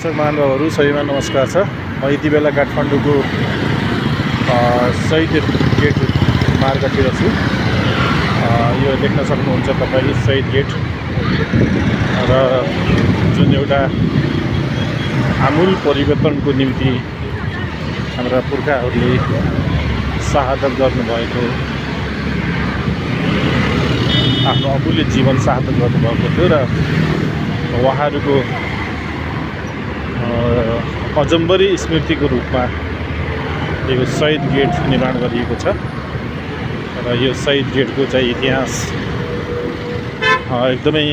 दर्शक महानुभावहरू सबैमा नमस्कार छ। म यति बेला काठमाडौँको शहीद गेट मार्गतिर छु। यो देख्न सक्नुहुन्छ तपाईँ शहीद गेट र जुन एउटा आमूल परिवर्तनको निम्ति हाम्रा पुर्खाहरूले शहादत गर्नुभएको, आफ्नो अमूल्य जीवन शहादत गर्नुभएको थियो र उहाँहरूको अजम्बरी स्मृतिको रूपमा यो शहीद गेट निर्माण गरिएको छ। र यो शहीद गेटको चाहिँ इतिहास एकदमै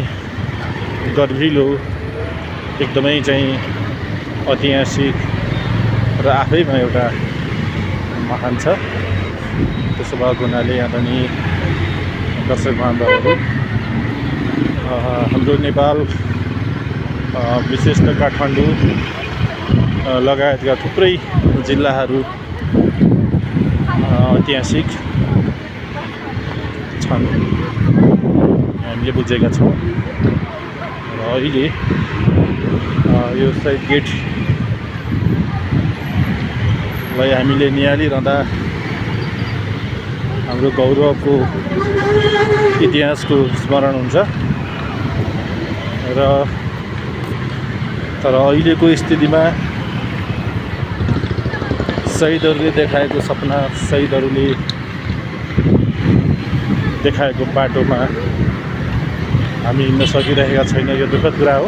गर्विलो, एकदमै चाहिँ ऐतिहासिक र आफैमा एउटा महान छ। त्यसो भएको हुनाले आदरणीय दर्शक महानुभावहरू, हाम्रो नेपाल विशेष त काठमाडौँ लगायतका थुप्रै जिल्लाहरू ऐतिहासिक छन्, हामीले बुझेका छौँ। र अहिले यो शहीद गेटलाई हामीले निहालिरहँदा हाम्रो गौरवको इतिहासको स्मरण हुन्छ। र तर अहिलेको स्थितिमा शहीदहरूले देखाएको सपना, शहीदहरूले देखाएको बाटोमा हामी हिँड्न सकिरहेका छैन। यो दुःखद कुरा हो।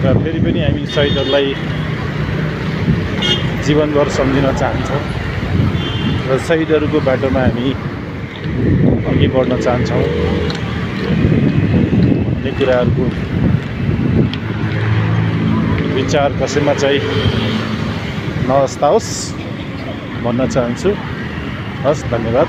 र फेरि पनि हामी शहीदहरूलाई जीवनभर सम्झिन चाहन्छौँ र शहीदहरूको बाटोमा हामी अघि बढ्न चाहन्छौँ भन्ने कुराहरूको विचार कसैमा चाहिँ नहस्ताओस् भन्न चाहन्छु। हस्, धन्यवाद।